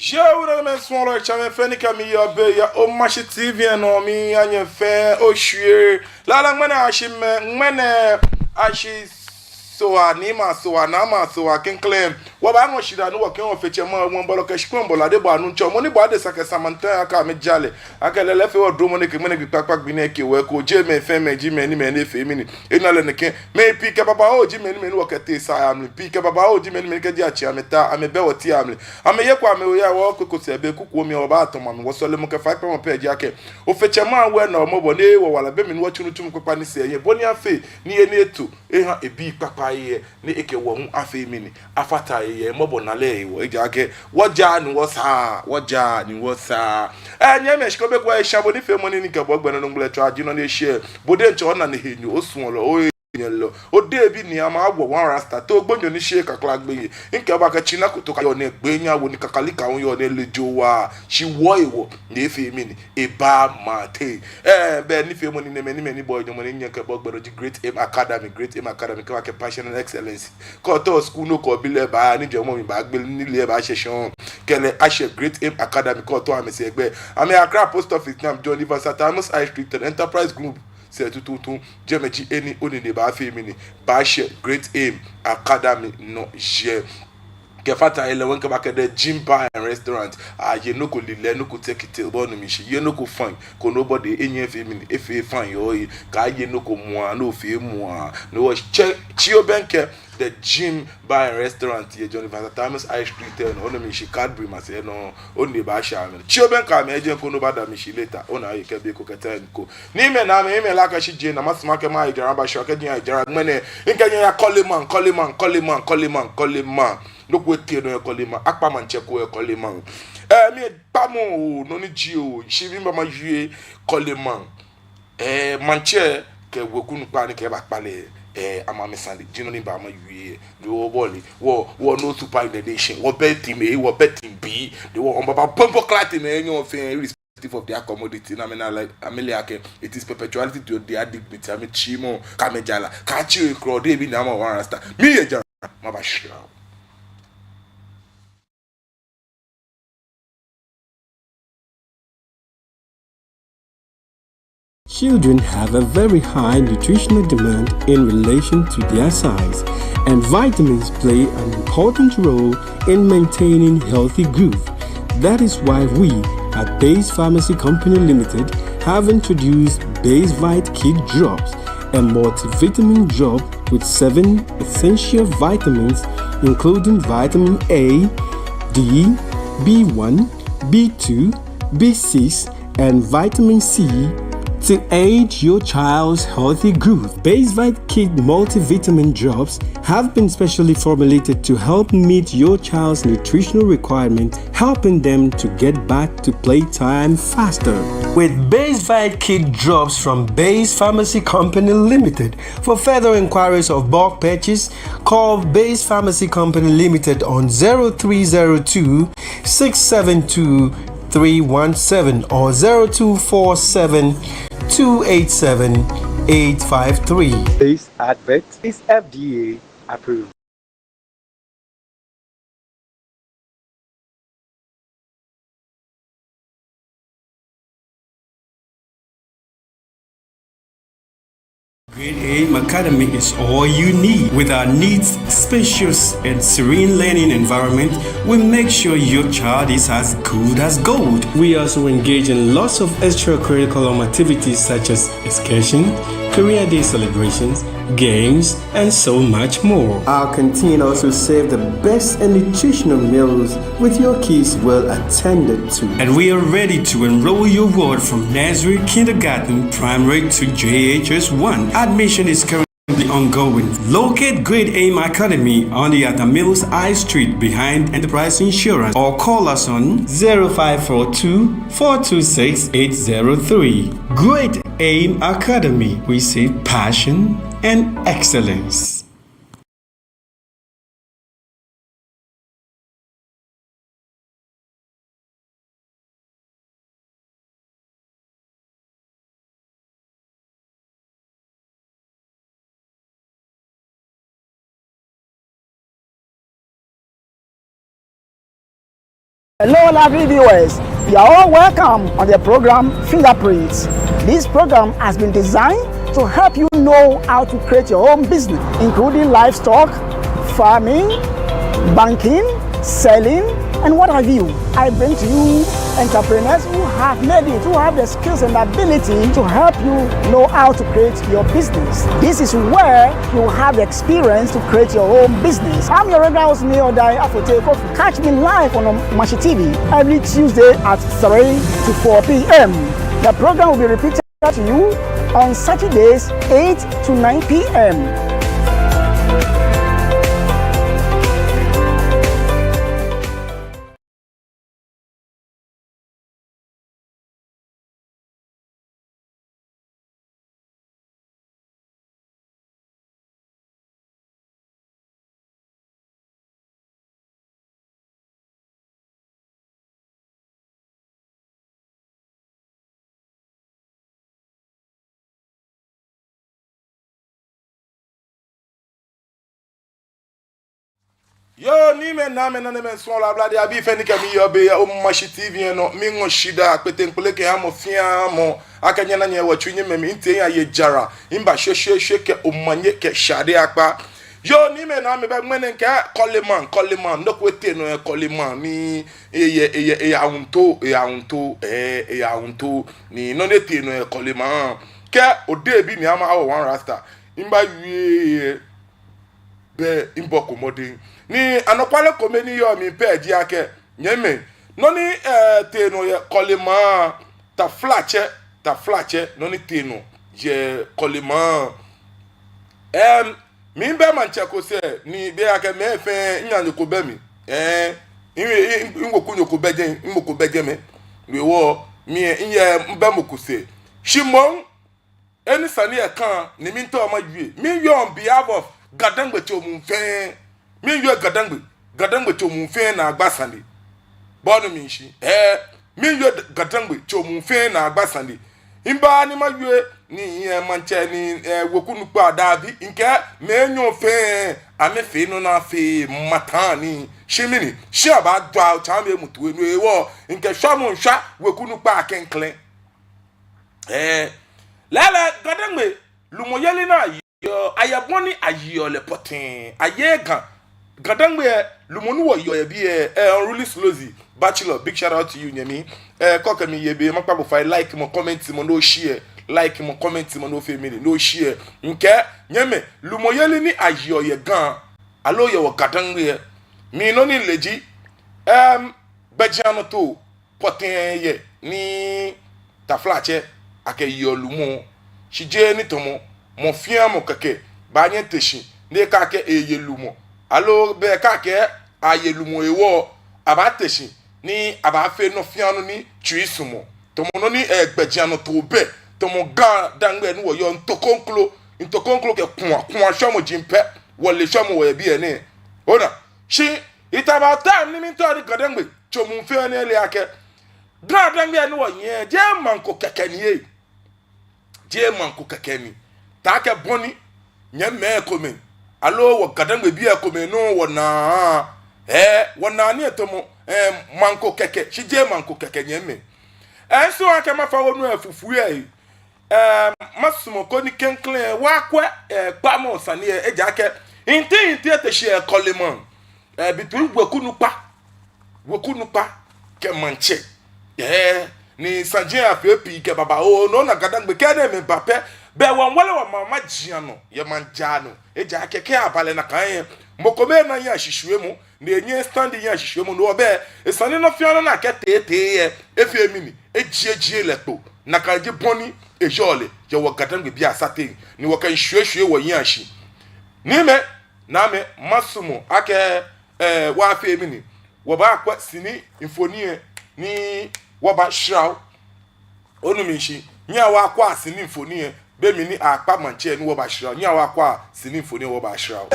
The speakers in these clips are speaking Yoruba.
Jawra men small chame feni kami ya be ya o mashi TV no mi anye fe o hwie la la ngmene ashime ngmene ashi so anima so anama so akin claim wa ba ngo shida no wakin o feche ma won bolo ka shikon bola de ba nu ncho mo ni ba de sake samanta aka me jale aka lele fe o do mo ni ke mene gbakpak bi na ke we ko je me fe me ji me ni me ne fe mi ni ina le ne ke me pi ke baba o ji me ni me ni wo ke te sa am pi ke baba o ji me ni me ke ji achi ameta ame be wo ti am ame ye kwa me o ya wo ko se be kuku mi o ba to ma me wo so le mo ke fa pe mo pe ji ake o feche ma we na o mo bo ne wo wala be mi ni wo chunu tum kwapa ni se ye boni afe ni ye ni etu e ha ebi papa ye ni eke wo hu afe mi ni afata ye mo bo na le wo eja ke woja ni wo sa enye me shiko be kwa e shabo ni fe mo ni ke bo gbe no ngbele twa ji no na share bode ncho na ne henyu osun lo yello o de bi ni ama agwo wan rasta to gbonyo ni se kakla gbe nke ba ka china ko to ka yo ne gbe nya wo ni kakalika won yo ne lejo wa shi wo ewo ni efe mi ni e ba mate be ni fe mo ni ne me ni boy mo ni nya ke bo gbero ji Great Aim Academy ka ke passion and excellence ko to school no ko bi le ba ni je mo mi ba gbe ni le ba session kele ashe Great Aim Academy ko to amese egbe ame Accra Post Office nam John River Satamus High Street Enterprise Group c'est tout jemeji eni oni ne ba fe mi ni ba she Great Aim Academy no je ke fata ele won ke ba ke de gym bar and restaurant ye no ko lile no ko take it bo no mi shi ye no ko fine ko nobody enye fe mi ni efe fine yo ka ye no ko mo no fe mo no was chi obenke the gym bar and restaurant ye John Thomas High Street no no mi shi Cadbury ma se no oni ba sha mi chi obenka me eje ko no ba da mi shi later ona ye ke be ko keta ko ni me na me la ka shi je na masma ke ma ijara ba sha ke nya ijara mene nke ya Coleman loko ete no ekolema akpa manche ko ekolema mi pamo no ni jio shivi mama jue kolema manche ke wokunu pa ni ke ba pale amame sande jino ni ba ma yue do boli wo no super in the nation wo bet team A wo bet team B they wo on baba pompo clat me enyo fe irrespective of their commodity na me na like amelia ke it is perpetuality to their dignity ame chimo kamejala ka chi e crowd e bi na ma wan rasta mi e jara ma ba shira. Children have a very high nutritional demand in relation to their size, and vitamins play an important role in maintaining healthy growth. That is why we at Base Pharmacy Company Limited have introduced Base Vite Kid Drops, a multivitamin drop with 7 essential vitamins including vitamin A, D, B1, B2, B6, and vitamin C to aid your child's healthy growth. Base Vite Kid multivitamin drops have been specially formulated to help meet your child's nutritional requirements, helping them to get back to playtime faster. With Base Vite Kid drops from Base Pharmacy Company Limited, for further inquiries of bulk purchase, call Base Pharmacy Company Limited on 0302 672 317 or 0247 287 853. This advert is FDA approved. Great Aim Academy is all you need. With our neat, spacious, and serene learning environment, we make sure your child is as good as gold. We also engage in lots of extracurricular activities such as excursion, career day celebrations, games, and so much more. Our canteen also serves the best and nutritional meals with your kids well attended to. And we are ready to enroll your ward from nursery, kindergarten, primary to JHS 1. Admission is currently ongoing. Locate Great Aim Academy on the Atamills High Street behind Enterprise Insurance or call us on 0542 426 803. Great Aim Academy. We see passion and excellence. Hello, lovely viewers. You are all welcome on the program Fingerprints. This program has been designed to help you know how to create your own business, including livestock, farming, banking, selling, and what have you. I bring to you entrepreneurs who have made it, who have the skills and ability to help you know how to create your business. This is where you have the experience to create your own business. I'm your regular host, Neodai Afote Kofi. Catch me live on Mashi TV every Tuesday at 3 to 4 p.m. The program will be repeated to you on Saturdays 8 to 9 p.m. Yo ni me na me na me so la blade abi fe ni ka mi yo be o Mashi TV no mi ngo shida akpete nkule ke ha mo fia mo akanya na nye watwunye me mi ntie ya ye jara imba hwehwehwe ke o manye ke shade akpa yo ni me na me be mwene nke Coleman no kwete no Coleman ni eye ahunto ni no neti no Coleman ke ode bi ni ama awo one rasta imba wie be imbo komodi ni anokwale komeni yo mi peji ake nyeme no ni te no ye Coleman ta flache no ni te no je Coleman mi be manche ko se ni be ake me fe nyanyo ko be mi ngoku nyoko beje imoko beje me we wo mi nye mbe mokuse shimon eni sani e kan ni mi nto ma dwie mi yo on behalf of gadangbe to mu fe mi yo gadangbe to mu fe na agbasande bonu mi nshi mi yo gadangbe to mu fe na agbasande imba ni ma yue ni manche ni wokunu pa davi nke me nyo fe ame fe no na fe matani shimini shi aba dwa cha me mutu enu ewo nke shamu nsha wokunu pa kenklen lala gadangbe lumoyele na yo ayaboni ayo le potin ayega gadangbe lumonu wo yo bi unruly slowly bachelor big shout out to you nyemi koka mi yebe makpa bo file like mo comment mo no share like mo comment mo no family no share nke nyeme lumoyele ni ayo ye gan alo ye wo gadangbe mi no ni leji bejano to potin ye ni taflache ake yo lumo shije ni tomo mon fien mo keke ba nye teshi ne ka ke eyelumo alo be ka ke ayelumo ewo aba teshi ni aba fe no fien no ni tuisumo to mo no ni egbejiano to be to mo ga dangbe ni wo yo ntokonklo ke kwa shomo jimpe wole shomo wo bi ene ona shi itaba time ni mi to ri gadangbe chomu fe ne le ake dangbe ni wo yen je manko keke ni take boni nyeme kome alo wo gadangbe bi akome no wona wona ni etomo manko keke shije manko keke nyeme enso ake mafa wonu afufu ye masumo ko ni kenklen wakwe pamo sane eja ake inti eteshi Coleman bitu wokunu pa ke manche ni sanje afepi ke baba o no na gadangbe ke na me bape be won wale wa mama jiano ye manjano eja keke abale na kan mokome na ya hihwe mu na enye stand ya hihwe mu no be esane no fiano na ketete ye efie mini ejie leto na kanje boni ejole ye wo gadangbe bi asate ni wo kan hwehwe wo yin ahi ni me na me masumo ake wa afie mini wo ba akwa sini infoni ni wo ba shraw onu mi shi nya wa akwa sini infoni be mi ni akpa manche ni wo ba shraw nya wa akwa sini infoni wo ba shraw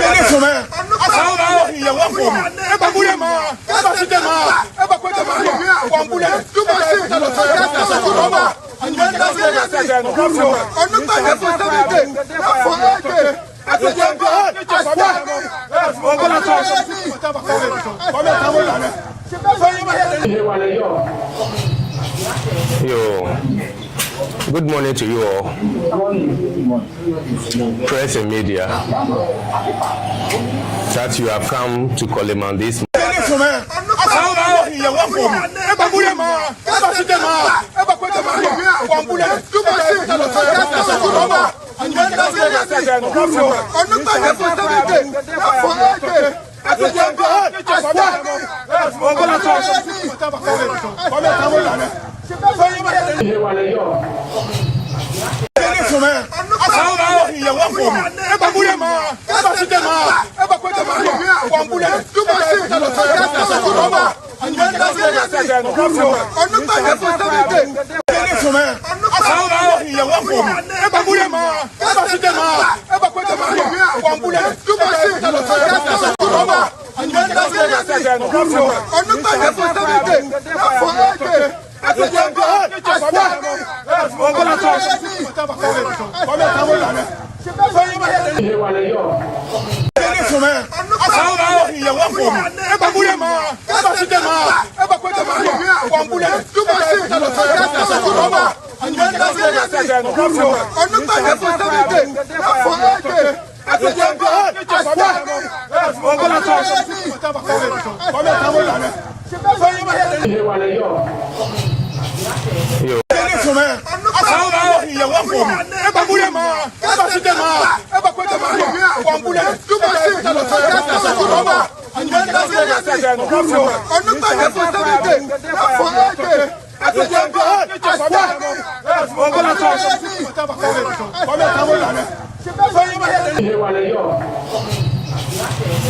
Yo, good morning to you all. Press and media, that you have come to Coleman this morning.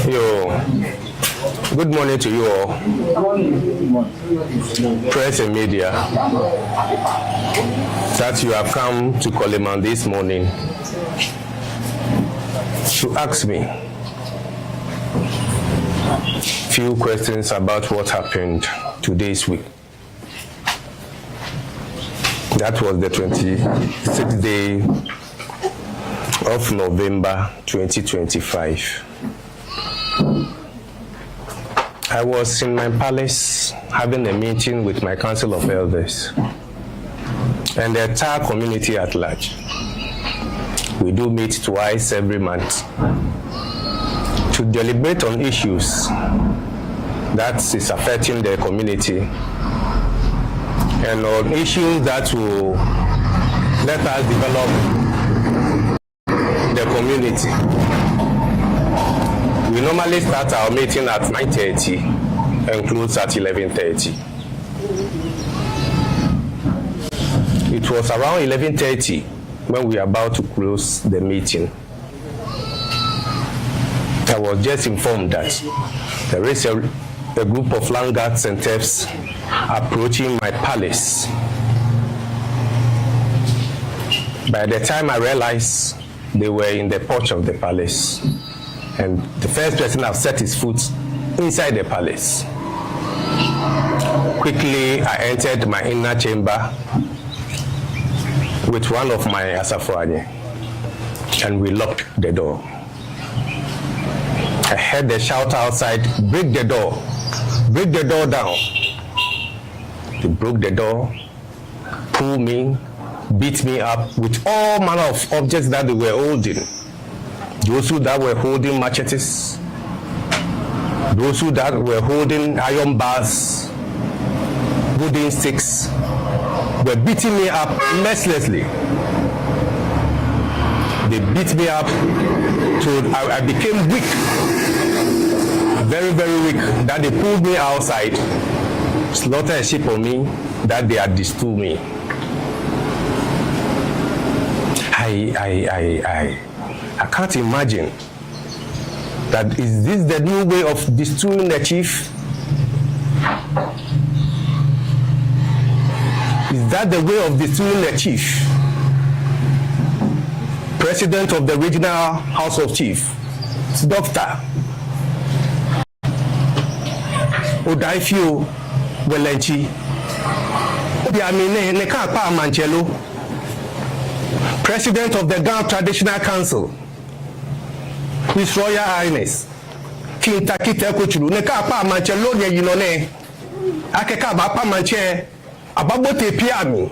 Yo, good morning to you all. Press and media, that you have come to Coleman this morning to ask me few questions about what happened today's week. That was the 26th day of November 2025. I was in my palace having a meeting with my council of elders and the entire community at large. We do meet twice every month to deliberate on issues that is affecting the community and on issues that will let us develop the community. We normally start our meeting at 9:30 and close at 11:30. It was around 11:30 when we were about to close the meeting. I was just informed that there is a group of land guards and thieves approaching my palace. By the time I realized, they were in the porch of the palace, and the first person I've set his foot inside the palace. Quickly, I entered my inner chamber with one of my Asafrani, and we locked the door. I heard the shout outside, break the door down. They broke the door, pulled me, beat me up with all manner of objects that they were holding. Those who that were holding machetes, those who that were holding iron bars, wooden sticks, were beating me up mercilessly. They beat me up till I became weak, very, very weak, that they pulled me outside, slaughtered a sheep on me, that they had distilled me. I can't imagine that. Is this the new way of destroying the chief? Is that the way of destroying the chief? President of the Regional House of Chief, Dr. Odaifio Welenchi, President of the Ghana Traditional Council, His Royal Highness, King Takite Kuchulu, Neka Pa Manchelo Yinone, akeka ba pa manche ababote piami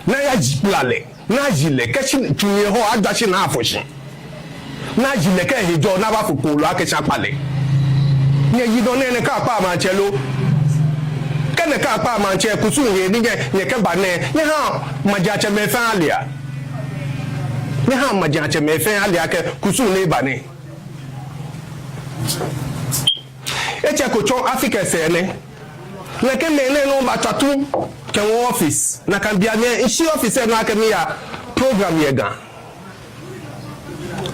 na ya jilale na jile kechi tunye ho adachi na afoshi na jile ke hijo na ba fukulu akecha pale nye yido ne ka pa manche lo kene ka pa manche kusu ye nye ke ba ne ha majache me fa alia ne ha majache me fa alia ke kusu ne ba ne eche ko chon Africa se ne na ke me ne no ba tatu ke office na kan bia ne ishi office na ka mi ya program ye ga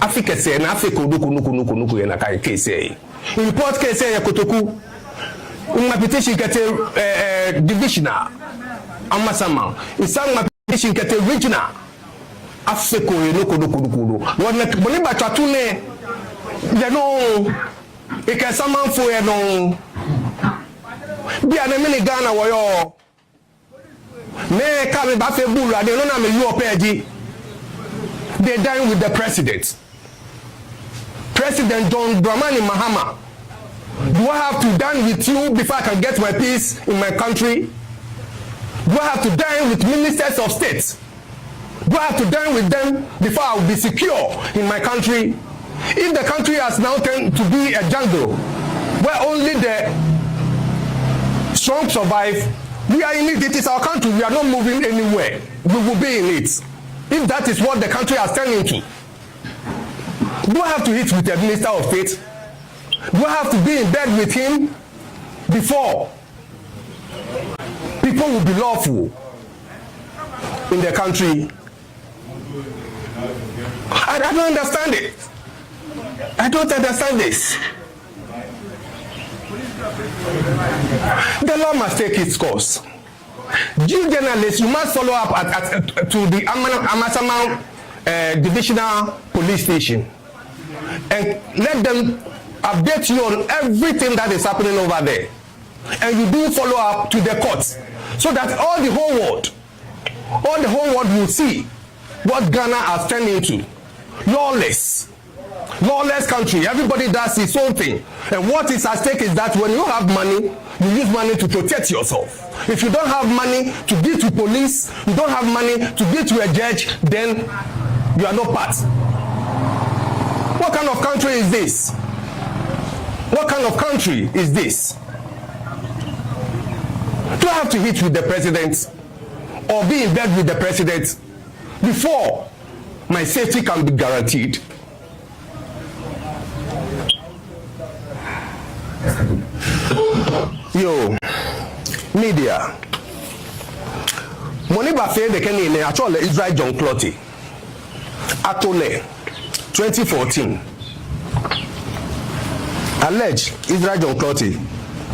Africa se na Africa nuku ye na ka case report case ye kotoku uma petition kete divisional amasama isang ma petition kete regional Africa ye nuku wona boni ba tatu ne ye no ike samanfo ye no bia na mini Ghana wo yo me ka me ba fe bulu ade no na me you opeji they dine with the president John Dramani Mahama. Do I have to dine with you before I can get my peace in my country? Do I have to dine with ministers of state? Do I have to dine with them before I will be secure in my country? If the country has now turned to be a jungle where only the strong survive, we are in it. It is our country. We are not moving anywhere. We will be in it. If that is what the country has turned into, do I have to eat with the minister of state? Do I have to be in bed with him before people will be lawful in the country? I don't understand it. I don't understand this. The law must take its course. You journalists, you must follow up to the Amasaman Divisional Police Station and let them update you on everything that is happening over there. And you do follow up to the courts so that all the whole world will see what Ghana has turned into. Lawless country. Everybody does his own thing. And what is at stake is that when you have money, you use money to protect yourself. If you don't have money to give to police, you don't have money to give to a judge, then you are not part. What kind of country is this? What kind of country is this? Do I have to hit with the president or be in bed with the president before my safety can be guaranteed? Yo, media. Money Buffet the Kenny ne actually Israel John Clotty. Atole 2014. Alleged Israel John Clotty.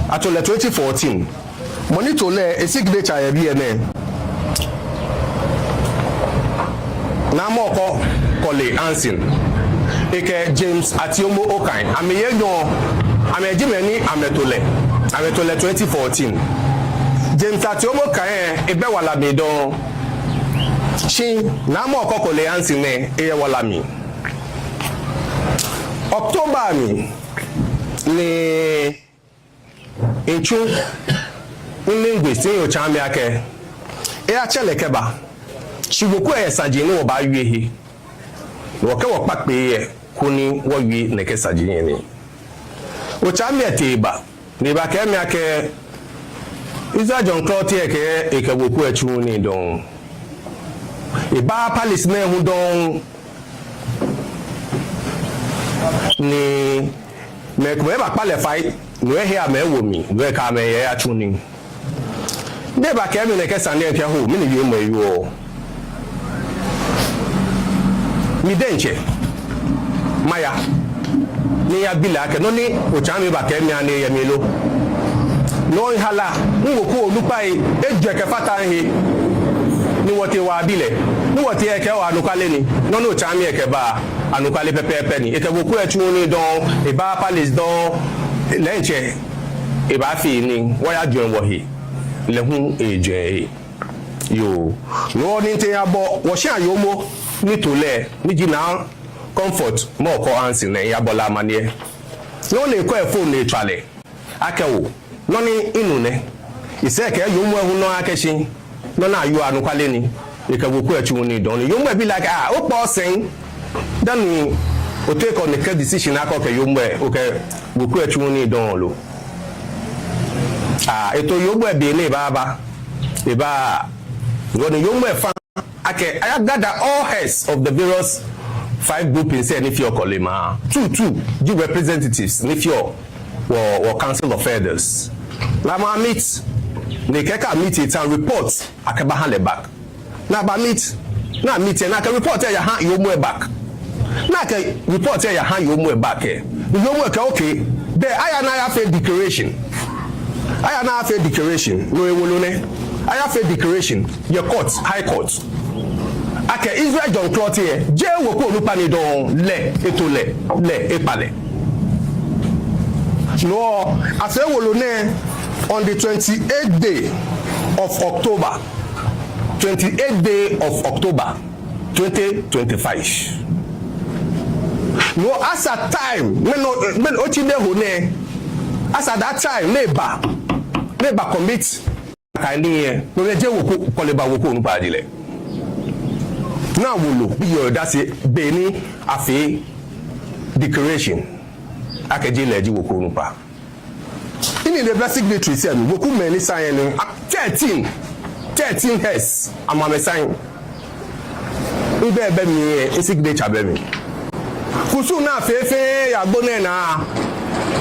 Atole 2014. Money to le a signature a BNN. Namoko Kole Ansin. Eke James Atiomo Okain. Ame Jimeni Ametole 2014. James Atiomo Okain ebe wala mi don. Shi Namoko Kole Ansin ne eye wala mi. October mi ni Inchu linguist in Ochami ake. E achele keba. Shigoku e saji ni wo ba yue hi. Wo ke wo pakpe ye kuni wo yue ne ke saji ni. Ochami etiba. Ni ba ke mi ake Isa John Clotty eke boku echu ni don. Iba palace me hu don ni me ko ba pale fight no e here me wo mi no e ka me ye achu ni. De ba ke mi ne ke sande e ho mi ni ye mo yi o. Mi denche maya ni ya bila ke no ni Ochami ba ke mi ane ye mi lo no hala ngoku olupa eje ke fata hi ni wote wa bile ni wote e ke wa anukale ni no no Ochami e ke ba anukale pepepe ni e ke boku e tun ni don e ba palace don lenche e ba fi ni wo ya dun wo hi le hun eje yo no ni te ya bo wo se ayomo ni tole ni jina comfort mo ko ansi na ya bola manie no le ko e phone ni trale akewo no ni inu ne iseke yomu ehu no akeshi no na you anu kwale ni e ka woku achu ni don yomu e be like o po sen then o take on the decision akoke yomu e okay woku achu ni don lo eto yomu e be ni baba e ba when yomu e fa ake I gather all heads of the various 5 group in say if your kolema 2 representatives if your or council of elders lama meet ne keka meet it and report akaba hand back na ba meet na meet na ka report ya hand your move back na ka report ya hand your move back your move ka okay there I have a declaration no ewolo ne I have a declaration your court high court ake Israel John Clot here je wo ko olupa ni don le eto le epale no ase wolo ne on the 28th day of October 2025 no as a time men ochide ho ne as at that time neighbor commit kind here no je wo ko koleba wo ko olupa dile now wolo yo that's it beni afi declaration akeje leji wo ko nupa in the basic signatory say we ku many sign 13 heads amame sign ibe mi signature be mi kusu na fefe ya gbone na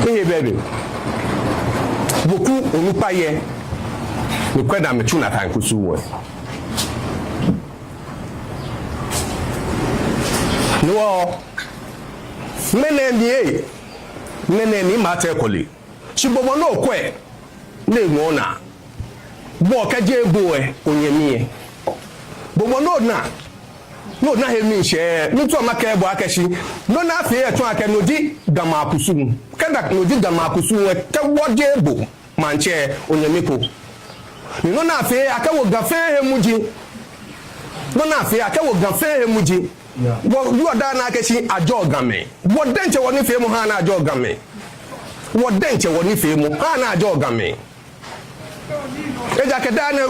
ihe bebe woku onupa ye we kweda me tuna kan kusu wo no mene ni mate kole shibomo no kwe le ngona bo kaje bo e onyemie bomo no na he mi she ntu amaka ebo akashi no na afi eto aka no di gama akusu kada no di gama akusu e kawoje ebo manche onyemiko no na afi aka wo gafe hemuji no na afi aka wo gafe hemuji you are done like a jogame. What dent you want if you hana jogame? What dent you want if you hana jogame? Ejakadana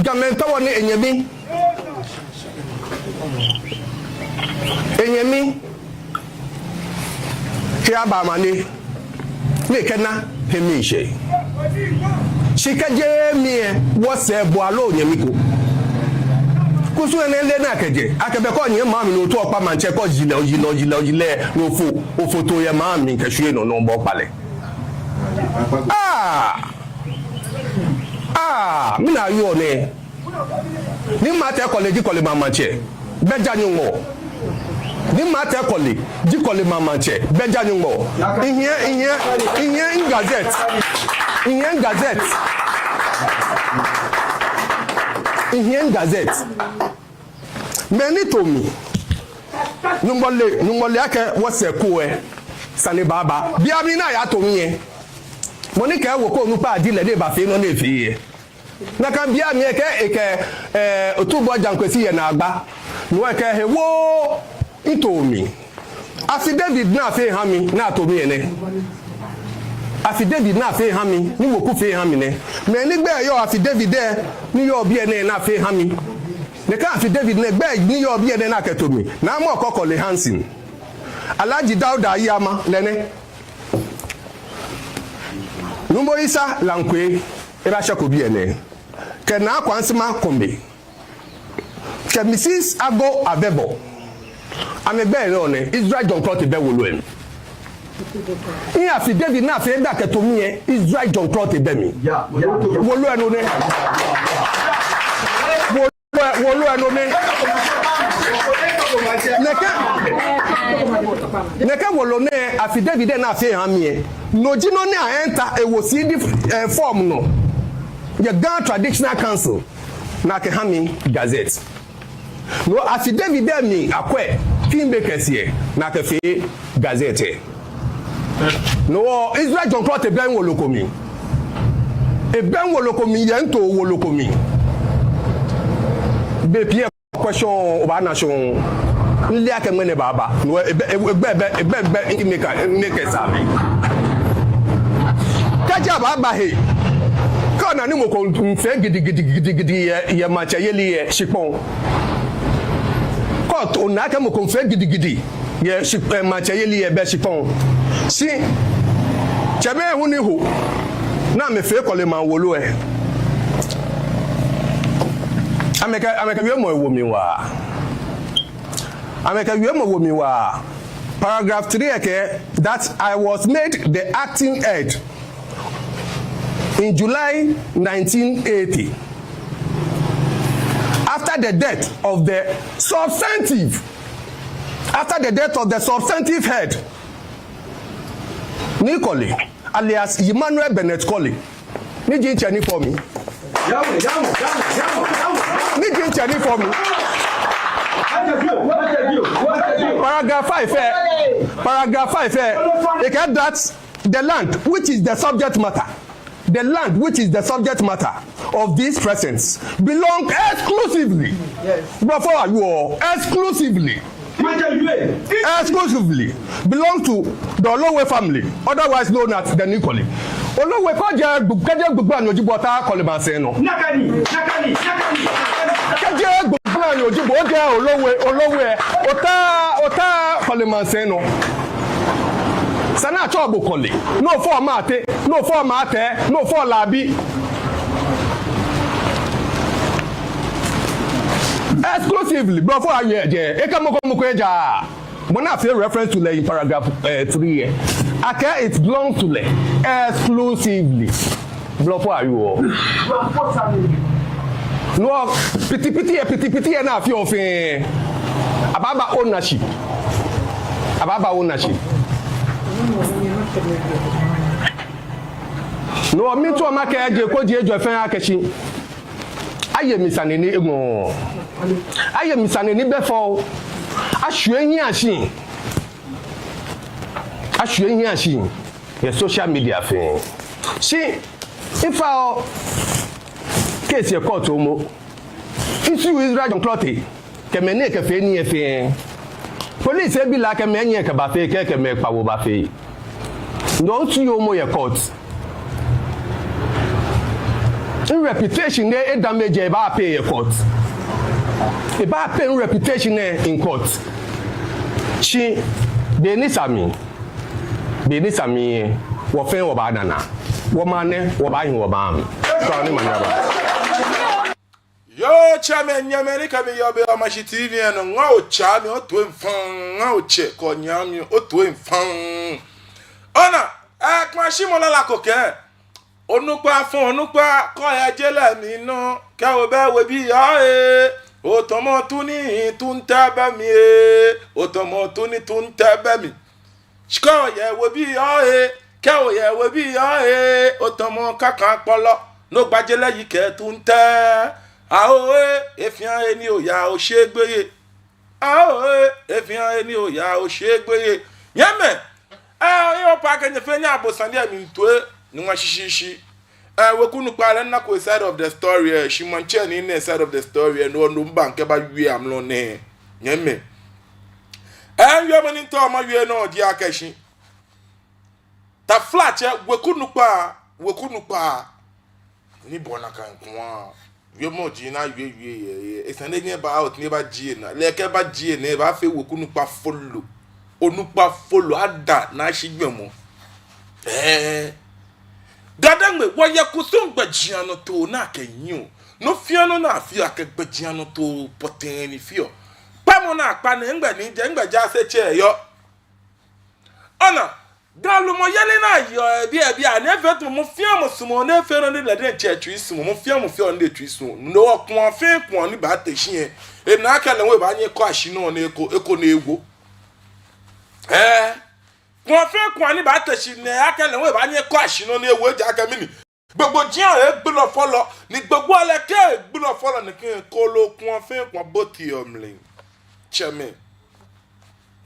gamento one in yemi. Enyemi Kiaba mani Nikena Hemishe Shikaje me what's a boalo yemiko kusu enele na keje akebe ko yin ma mi no to opa manche ko jile no foto ye ma mi kehwe no bo pale mi na yo ne ni mate college kole ma manche beja ni mo ni mate college ji kole ma manche beja ni mo ihe in gazette in gazette many to me nungole ake wose ko e sani baba bia mi na ya to mi e monika wo ko nupa adile de ba fe no na fi e na kan bia mi eke otubo jankwesi ye na agba no eke he wo ito mi afi David na fe ha mi na to mi ene afi David na fe ha mi ni mo ku fe ha mi ne me ni gbe yo afi David de ni yo bi ene na fe ha mi ne ka afi David ne gbe ni yo bi ene na keto mi na mo kokole Hansen Alaji Dauda Yama lene numbo isa lankwe eba shako bi ene ke na kwansima kombe ke Mrs. Ago Abebo ame be re one Israel John Clot be wolo em in afi David na fe da keto mi e Israel John Clot be mi wolo enu ne wolo enu ne neka wolo ne afi David na fe han mi e no jino ne a enter e wo si di form no the Ghana Traditional Council na ke hami gazette no afi David mi akwe filmmakers here na ke fe gazette no Israel John Clot ben wolokomi e ben wolokomi ye nto wolokomi be pie question oba nation nle akemene baba no egbe imeka sabe kaja baba he ko court na ni mo ko nfe gidi ye macha yeli ye shipon court ona ka mo ko nfe gidi ye shipon macha yeli ye be shipon si cheme hu ni ho na me fe kole man wolo e ameka wie mo wo mi wa ameka wie mo wo mi wa paragraph 3 okay, that I was made the acting head in July 1980 after the death of the substantive head Nicole alias Emmanuel Bennett Colley ni jinchani for me ni jinchani for me paragraph 5 they get that the land which is the subject matter of these presents belong exclusively before you all exclusively belong to the Olowe family, otherwise known as the Nicole. Olowe kaje gbogbo an ojibo ta Coleman say no nakani kaje gbogbo an ojibo je Olowe ota Coleman say no sana cho Bokole no for mate no for labi exclusively before aye je e ka moko eja when I feel reference to in paragraph 3 here okay it belongs to exclusively before are you no piti na fi ofin ababa ownership no mi to ma ka je ko je ejo fen akechi aye misaneni ego aye misaneni before ahwe hin ye social media fe si ifa case ye court omo issue Israel John Clotte kemene ke fe ni efe police e bi la kemenye ke ba fe ke me pa wo ba fe no tu yo mo ye court in reputation dey damage e ba pay ye court e ba pay reputation in court she benisami wo fen wo ba dana wo mane wo ba hin wo ba am so ni manaba yo chame nyameni ka mi yo be Amashi TV no nga o chame o to enfan nga o che ko nyami o to enfan ona akmashi mo la koke onupa ko ya jele mi no ka o be we bi ya otomo tuni tunta ba mi otomo tuni tunta ba mi shko ye we bi ya ka o ye we bi ya otomo kaka polo no gbajele yi ke tunta efian eni o ya o segbeye efian eni o ya o segbeye yeme yo pa kenye fenya abosan dia mi ntoe ni nwa shishishi wekunu pale na ko side of the story she manche ni in side of the story no mba nke ba wi am lo ne yeme yo mani nto ma wi no di akashi ta flat wekunu pa ni bona kan kwa we mo ji na we esande ni ba out ni ba ji na leke ba ji na ba fe wekunu pa follow onupa follow ada na shigbemo gadangbe woye kusum gbajiano to na kenyu no fiano na afia ke gbajiano to poteni fio pamo na pa na ngba ni je ngba ja se che yo ona dalu mo yele na yo bia na efetu mo fiamo sumo na efero ni le de che twi sumo mo fiamo fio na de twi sumo no kon afi kon ni ba te hie e na aka le we ba nye ko ashi no na eko na egwo wọ́n fẹ́ kún ní bá tẹ̀sí ní akẹ́lẹ̀ wọ́n ìbá ní ẹ̀kọ́ àṣìná ní ewu ẹja akẹ́mí ni gbogbo jíàn ẹ̀ gbúlọ̀ fọlọ́ ní gbogbo ọlẹ́kẹ́ ẹ̀ gbúlọ̀ fọlọ́ ní kí n kó ló kún wọ́n fẹ́ kún bó ti ọ̀mìlẹ̀ chẹ́mi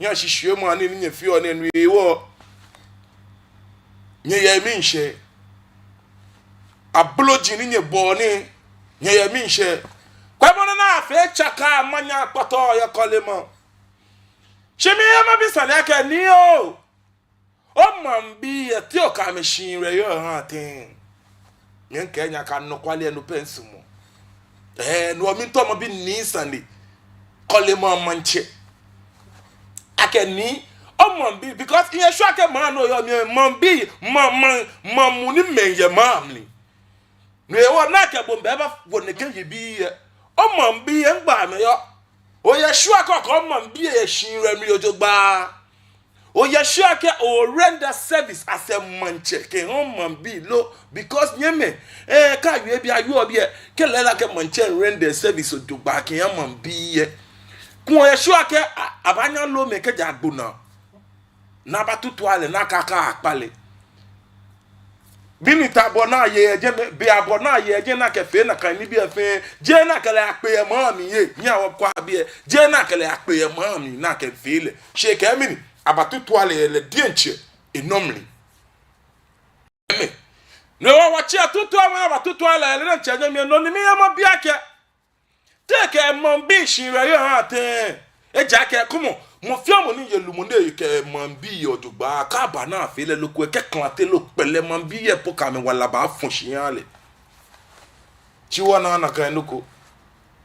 yẹn ṣiṣẹ́ mọ́ ní níyẹn fi ọ́ nínú ìwọ́ yẹn yẹ mí ń ṣe abúlójì níyẹn bọ̀ ní yẹn yẹ mí ń ṣe pẹ́mọ́nà náà fẹ́ chaka mọ́nyá pọ́tọ́ ọ̀yẹ́kọ́lé mọ́ ṣe mi yẹn má bí sàlẹ̀ kẹ́ ní o man bi eti o ka machine re yo han tin nyen kenya ka no kwale no pensumo no mi to mo bi ni sande kole mo manche akeni Mambi, because in a shock man, no, you're Mambi, Mamuni, Maya Mamli. No, you are not a bomba when the can you be Mambi and Bammy. Oh, you're sure come Mambi, a shin remio bar. Oh, you're sure or render service as a manche, can Mambi low because Yeme, can't you be a you be a can let a manche render service to back in Mambi. Kwa sure abanya lo make a jagbuna. Na batutu ale na kaka akpale bini tabona ye je be abona ye je na kefe na kan ni bi efe je na kale akpe ye mami ye nya wo kwa bi je na kale akpe ye mami na kefe le sheke mini abatutu ale le dienche enomli me no wa chi atutu ama abatutu ale le nche je mi no ni mi ya mo bi ake take mombi shinre yo ha te e jake kumo mo fiamo ni yelumunde ke mambi odugba ka ba na fe le loko ke kan te lo pele mambi ye po ka me wala ba fun shiyan le ti wona na kan loko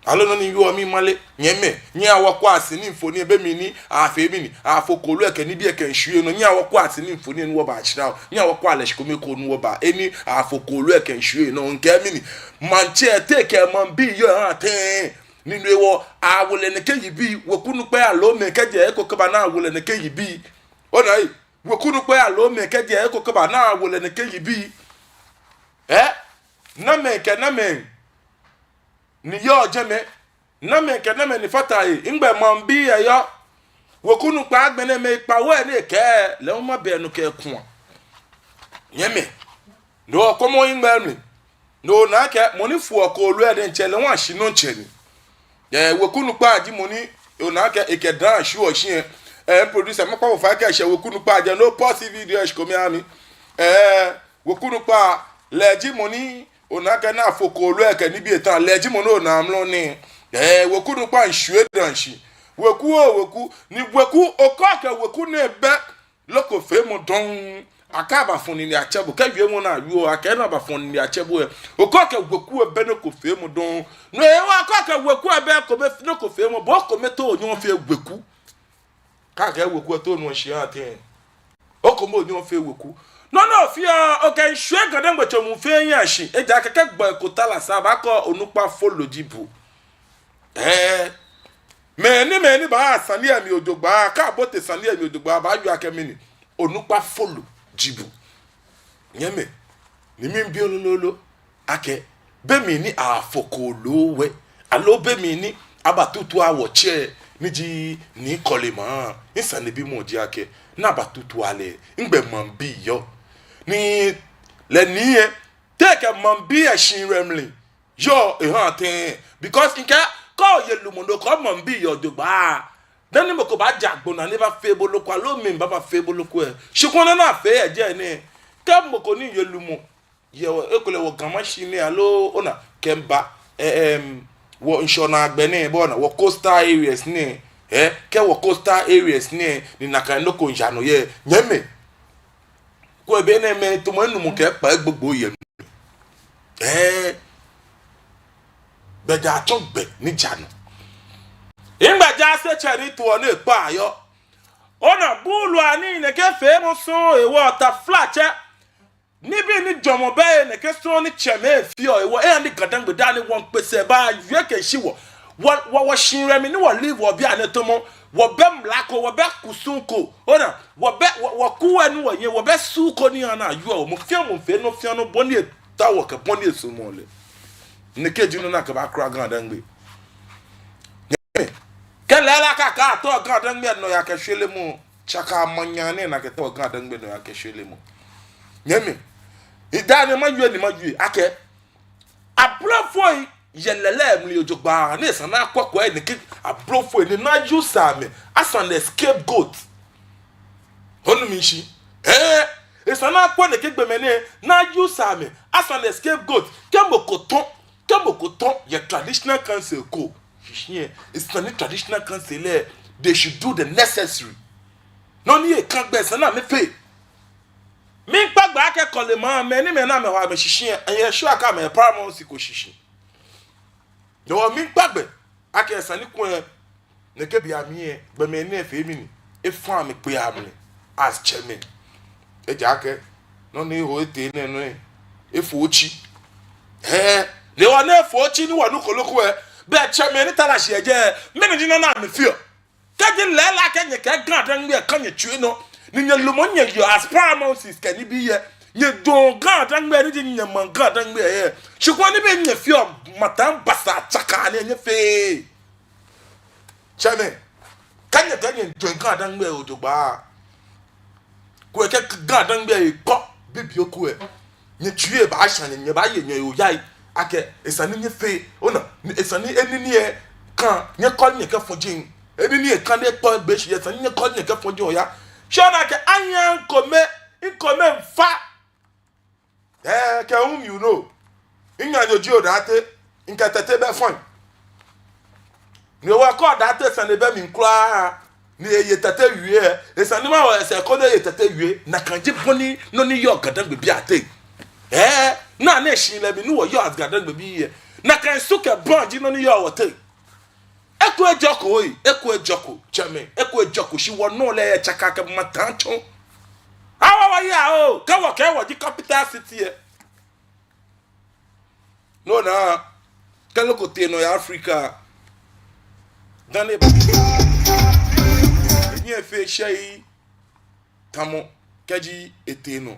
alo no ni yo mi male nyeme nyi awoko asini mfoni ebe mi ni afa mi ni afokolu eke ni bi eke nhwie no nyi awoko asini mfoni ni wo ba chira nyi awoko aleshiko me ko nu wo ba eni afokolu eke nhwie no nke mi ni manche te ke mambi yo ha te nínú ewo awole ne ke yibi wokunu pe alo me ke je ekokoba na awole ne ke yibi ona yi wokunu pe alo me ke je ekokoba na awole ne ke yibi na me ke na me ni yo jeme na me ke na me ni fata yi ngbe mambi ya yo wokunu pa agbene me pa we ne ke le mo be nu ke kun yeme no komo ngbe mi no na ke mo ni fu oko olu e de nchele won ahino nchele wokunu pa aji moni onaka ekedan shu oshin producer mo pa wo fa ka se wokunu pa je no post video e komi ami wokunu pa leji moni onaka na fokolu eke ni bi etan leji moni ona amlo ni wokunu pa shu edan shi woku ni woku okoke woku na ebe loko fe mo don akaba foni ni achebo ka wie mo na yo akena ba foni ni achebo okoke woku ebe no ko fe mo don no e wa akoke woku ebe ko be no ko fe mo bo ko meto onyo fe woku ka ga woku to no shi atin o ko mo onyo fe woku no fi okay shwe gadan gbo chomu fe yan shi e ja keke gbo ko tala sa ba ko onupa follow jibu meni ba sanli ami odogba ka bote sanli ami odogba ba yu akemini onupa follow jibu nyeme ni mi bi ololo ake be mi ni afokolo we alo be mi ni abatutu awoche niji ni kolema insane bi mo ji ake na abatutu ale ngbe mambi yo ni le niye take mambi a shinremli yo ten because inka ko yelumondo ko mambi yo dogba then mo ko ba jagbo na never fable loko alo mi baba fable loko e shikon na fe eje ni ke mo ko ni yelumo ye ekole wo gama shini alo ona kemba wo inshona agbe ni bo na wo coastal areas ni ke wo coastal areas ni nakan loko njano ye nyeme ko be na me to mo nu mo ke pa gbogbo ye beja togbe ni jano ingba ja se cheri to na pa ayo ona bulu ani ne ke fe mo so ewo ta flache nibi ni jomo be ne ke so ni cheme fi o ewo e ni gadan gbe dani won pese ba yue ke shiwo wo shinremi ni wo live wo bi ane to mo wo be mlako wo be kusunko ona wo kuwa ni wo yen wo be suko ni ana yo mo fe no boni ta wo ke boni so mo le ne ke jinu na ka ba kra gadan gbe kelela kaka to gadan gbe no ya ke hwele mu chaka manyane na ke to gadan gbe no ya ke hwele mu nyeme idane mayu ni mayu ake abrofo yelele mli ojogba na sana akoko ni ke abrofo ni na usame as an scapegoat honu mi shi sana akoko ni ke gbemene na usame as an scapegoat kemokoton your traditional council ko it's not traditional council they should do the necessary no ni e kan gbe sana me fe Me back back a call man, many men are my machine, and you're sure I come a paramount psycho. No, me back, I can send it. Ne ke bia me be me ne fe mi ni e fa me pe am ni as chairman e jake no ni ho ete ne no e fo chi le wa na fo chi ni wa no koloko e be chairman ni tala she je me ni na me fio ka je le la ka nye ka gan dan me ka nye tue no ni nya lumo nya yo as paramosis ka ni bi ye nye don gan dan me ni nya man gan dan me ye shikwa ni be nye fio matam basa chaka ni nye fe Chame, can you drink God and well to bar? Go take God and be a pop, baby, your queer. You tree by Shan and you buy your yai. I can, it's an in your face. Oh no, it's an in near can you call me a cup for Jing? Any near can't point bitch, yes, and you call me a cup for Joya. Sean, I can onion commit in comment fat. Eh, can you know? In your Joe that in Catate fun. Ne wa call that and the baby cry. Ne ye tata wie. E sanima wa se call ye tata wie. Na kanje boni no New York gadan be ate. Na na shin le bi no wo York gadan be bi. Na kan suka branch no New York wote. Eko ejoko yi, eko ejoko, chame, eko ejoko shi wo no le chaka ka matancho. Awa ya o, ka wo di capital city e. No na. Kan lo kote no ya Africa. Dans les bien fait chez Tamo Kaji était non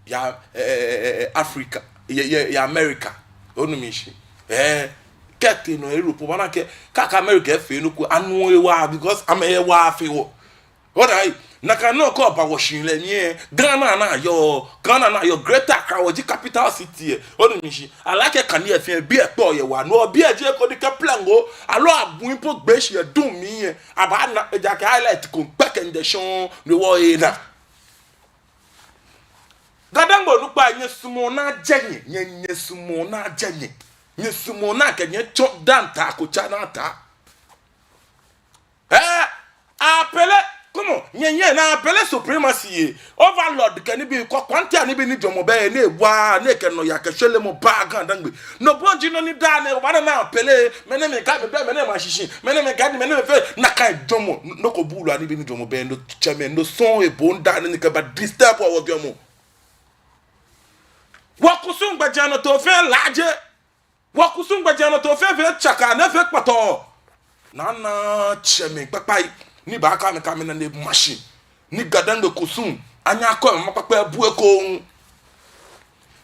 ya Africa ya America onu mishi kete no Europe wana ke kaka America fe no ku anu ewa because am ewa fe wo ora na kan no ko ba washin le ni Ghana na yo greater Accra capital city onu mishi alake kan ye fe bi e po ye wa no bi e je ko di ka plango alo abun po gbe se dun mi aba na eja ka highlight ko back in the show no wo e na gadangbo nu pa nyesumo na jenye nyesumo na jenye nyesumo na ka nye chop dan ta ko cha na ta apele comment nyenye na apele supremacy overlord kan bi ko kwante ani bi ni jomo be na ewa na ke no ya ka hwele mo ba gan dangbe no bonji no ni da na wa na apele mene me ka be mene ma shishi mene me ka ni mene me fe na ka jomo no ko bulu ani bi ni jomo be no chairman no son e bon da ni ka ba disturb wa gyomo wakusungba jano to fe laje wakusungba jano to fe chaka na fe pato nana cheme papai ni ba ka me kamena ne machine ni gadan de kusum anya ko ma papa bu eko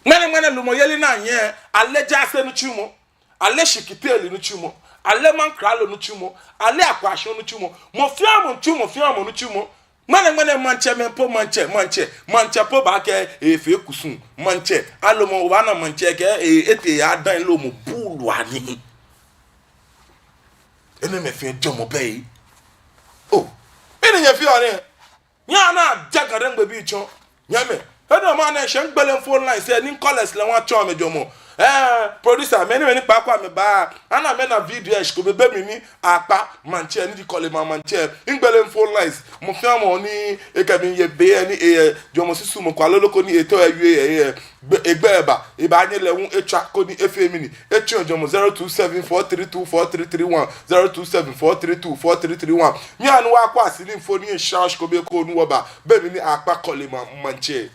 mene lumo yeli na nye aleja se no chumo ale shikiteli no chumo ale man kralo no chumo ale akwasho no chumo mo fiamo no chumo mene manche po manche po ba ke efe kusum manche alomo wana manche ke ete ya dan lo mo bulu ani ene me fi jomo bei oh ene nya fi ore nya na jagare ngbe bi chon nya me edo ma na she ngbele phone line say ni college le wan chon me jomo producer many pa kwa me ba ana me na video e ko be mi ni apa manche ni di call ma manche ngbele phone lines mo fi amo ni e ka bi ye be ni jomo sisu mo kwa loloko ni eto awie egbe eba anye le won etwa ko ni efe mi ni echi jomo 0274324331 0274324331 mi anu wa kwa asili phone ni charge ko be ko nu wo ba be mi ni apa call ma manche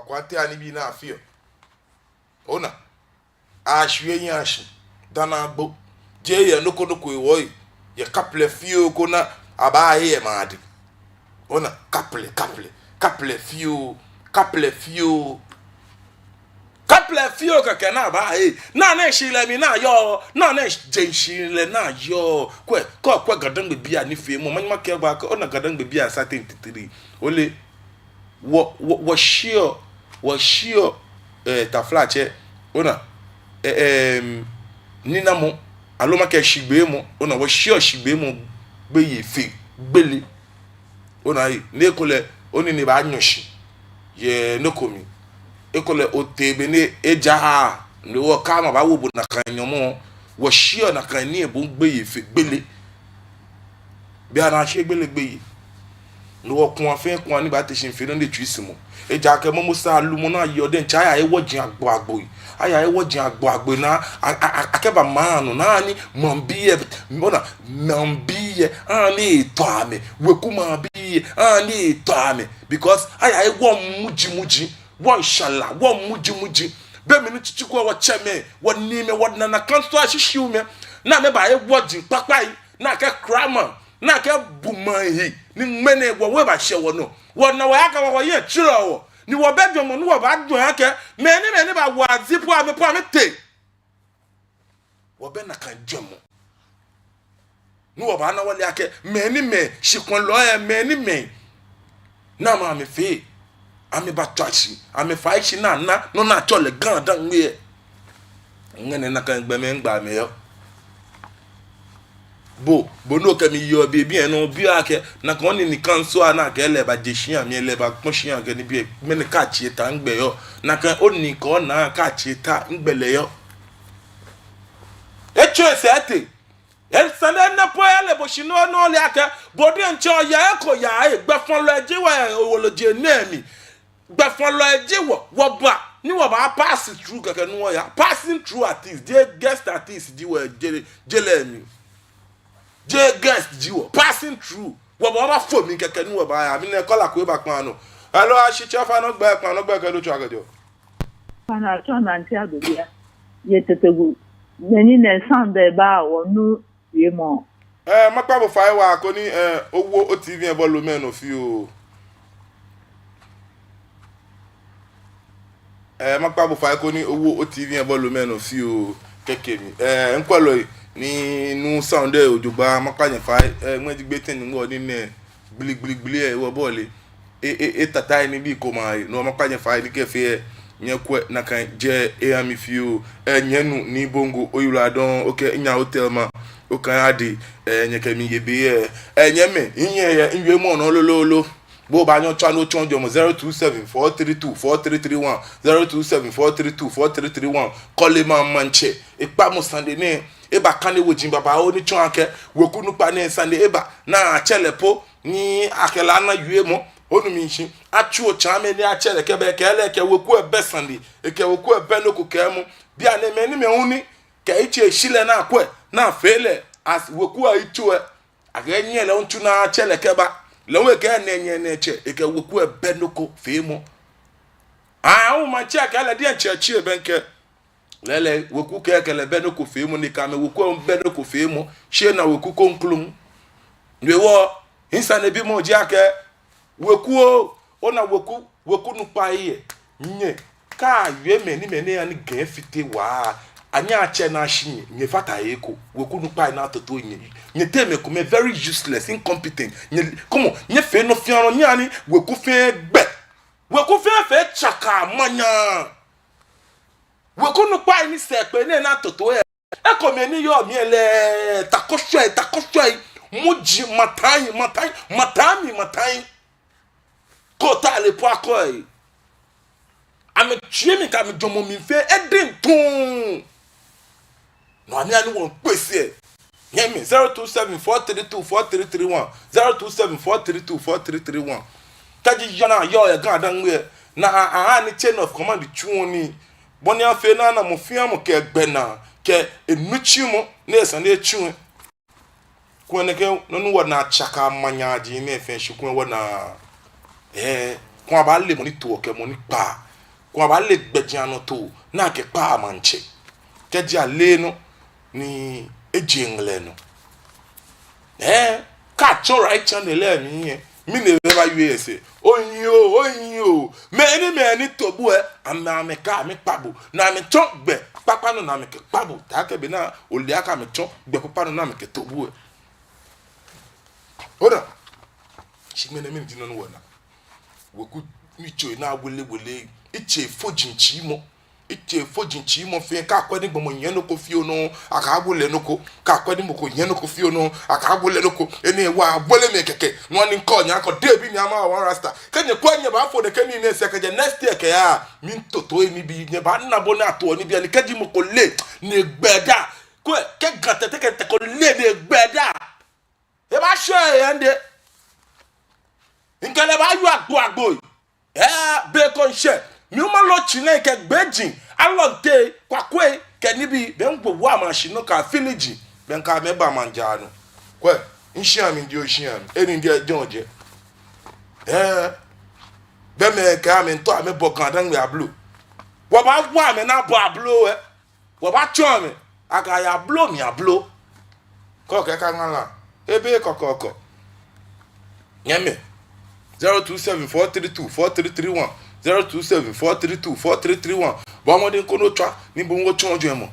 kwate ani bi na afio ona ahwe yin ahwe dana gbo je ye noko ewo ye kaple fio ko na aba ye maade ona kaple couple few keke na ba na shile mi na yo na jenshile na yo kwe gadan be bia ni fe mo manyma ke ba ka ona gadan be bia certain titiri ole wo shio ta flache ona nina mo aloma ke shigbe mo ona wo shigbe mo gbe ye fe gbele ona ne kole oni ni ba nyoshi ye nokomi ekole otebe ne eja ne wo kama ba wo bu na kan nyomo wo shio na kan ni e bo gbe ye fe gbele bi ana se gbele gbe ye no wo kun afin kun ni ba te shin fe no de tuisimo eja ke mo musa lumo na yo de ncha ya e wo jin agbo yi aya e wo jin agbo na akeba manu na ni mambiye bona mambiye ani to ame weku mambiye ani to ame because aya e wo muji one shala one muji be me no chichiko wo cheme wo ni me wo na kanto ahihhiu me na me ba e wo jin papai na ke krama na ke bumahi ni mene wo we ba hye wo no wo na wo aka wo ye chiro wo ni wo bedwo mo no wo ba dwo ake me ba wo azipo a me te wo be na kan dwomo ni wo ba na wo le ake me shikon lo e me na ma me fe ame batwachi ame faichi na no na chole gan dan we ngene na kan gbe me ngba me yo bo no ke mi yo bi eno bi ake na kan ni kan so ana ke le ba jeshin ami le ba konshin ake ni bi me ni ka chi ta ngbe yo na kan oni ko na ka chi ta ngbele yo echo ete sande na po ele bo shino no le ake bodi nche ya ko ya gbe fon lo eje wa owoloje na mi gbe fon lo eje wo ba ni wo ba pass through keke no ya passing through artist je guest artist di wo jele mi je guest di wo passing through wo ba fo mi keke no ba ya mi na kola ko ba pan no hello ashicha fa no gbe pan no gbe ke lo chu agadio pana to na nti agobia ye tetegu meni na sound ba wo nu ye mo mapa bo fa wa ko ni owo o tv e bolo me no fi o mapa bo fa ko ni owo o tv e bolo me no fi o keke mi nkwalo ni nu sound e ojugba mapa yen fa nwe di gbe tin ni wo ni ne gbili e wo bole tata ni bi ko ma no mapa yen fa ni ke fe nye kwe na kan je ami fi o nyenu ni bongo oyula don okay nya hotel ma o kan adi nye kemi yebe nyeme inye inwe mo no lololo bo ba nyon channel chonjo mo 0274324331 0274324331 kole ma manche ipa mo sande ne e ba kan wo jin baba o ni chon ake weku nu pa ne sande e ba na chelepo ni akela na yue mo onu mi nshi achu chame ni achere kebe kele ke weku ebe sande e ke weku ebe no ko kemu bia ne me ni me huni ke ichi shile na akwe na fele as weku a ichu aga nye le ntu na chele keba le we ke na nye na che e ke weku ebe no ko fe mo o ma che ka le die che ebe nke lele weku ke le be no ko fe mo ni ka me weku ebe no ko fe mo she na weku ko nklum we wo insa ne bi mo ji ake weku o na weku nu pa ye nye ka yue me ni ya ni gen fite wa anya ache na shi nye fata eko weku nu pa na toto nye teme ko me very useless incompetent nye komo nye fe no fiano nye ani weku fe chaka manya weku nu pa ni se pe na toto e ko me ni yo mi ele takosho muji matami kota le po akoy ame tue mi ka me domo mi fe edin tun no ami ani won pese hear me 0274324331 0274324331 kaji jana yo ya gan dan we na ni chain of command tun ni boni afe na mo fian mo ke gbena ke enuchi mo na esan na tun ko ne ke no wo na chaka manya ji me fe shikun wo na ko aba le mo ni to ke mo ni pa ko aba le gbejiano to na ke pa manche ke ji ale no ni ejingle no ka cho right channel e mi yen mi ne ba yue ese onyo me ni tobu e ama ka me pabo na me chon gbe papa no na me ke pabo ta ke be na oli aka me chon gbe papa no na me ke tobu e ora shimene mi dino no wona woku mi choi na wele iche fojinchi mo fe ka kwani gbo mo yen no ko fi ono aka agule no ko ka kwani mo ko yen no ko fi ono aka agule no ko eni wa bole me keke won ni ko nya ko de bi ni ama wa rasta kenye kwanya ba fo de keni ne se keje next year ke ya mi toto emi bi ne ba na bo na to ni bi ani keji mo ko le ni gbeda ko ke gante te ko le ni gbeda e ba se yende nkele ba yu agbo be kon she mi o ma lo chine ke gbejin alonte kwakwe ke ni bi be ngbo wa machine ka finiji be nka me ba manja no kwe nshia mi ndi o shia mi eni ndi ajonje be me ka me nto ame bokan dan we ablo wo ba wa me na bo ablo wo ba cho me aga ya ablo mi ablo ko ke ka ngala ebe kokoko nyame 0274324331 0274324331 ba mo de kono twa ni bo ngo chonjo emo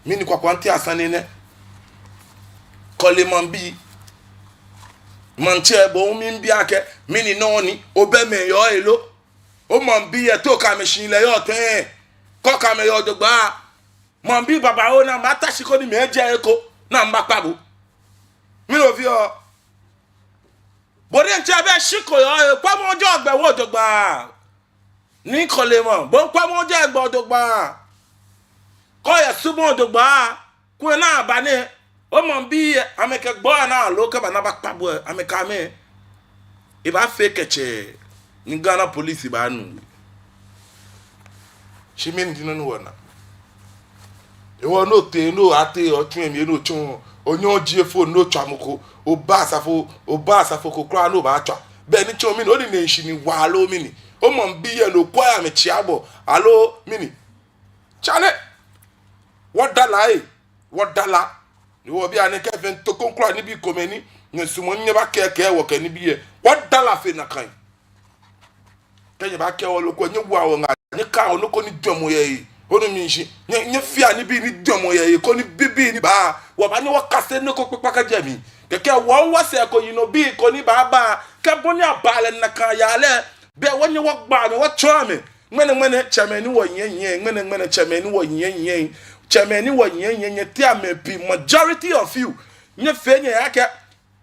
mi ni kwa kwanti asane ne kole mambi manche bo mi mbi ake mi ni noni obe me yo elo o mambi e to ka me shin le yo ten ko ka me yo dogba mambi baba o na mata shiko ni me je eko na mba pabo mi lo vi o bori nche be shiko yo kwa mo jo gbe wo dogba ni kole mo bo kwa mo je gbe dogba ko ya subo dogba ku na ba ni o mambi ameke gbo na lo ka ba na ba pabo ameka me e ba fake che ni Ghana police ba nu shimin dinu no wona e wo no te no ate o tun emi no tun onyo ji phone no twamoko o ba asafo ko kra no ba twa be ni chon mi no ni nshi ni wa lo mi ni o mambi ye lo kwa ya me chiabo alo mini chale what dala ni wo bi ane ke fen to konkura ni bi komeni ne sumo nye ba keke wo ke ni bi ye what dala fe na kan kenye ba ke wo lo ko nye wa wo nga ni ka o no ko ni domo ye onu mi nshi nye fia ni bi ni domo ye ko ni bibi ni ba wo ba ni wo kase no ko pepa ka jemi keke wo wa se ko yino bi ko ni ba ke boni abale na kan ya le be wo nye wo gba me wo cho me ngene chameni wo yenyen ngene chameni wo yenyen chameni wo yenyen ti amepi majority of you nye fenye yake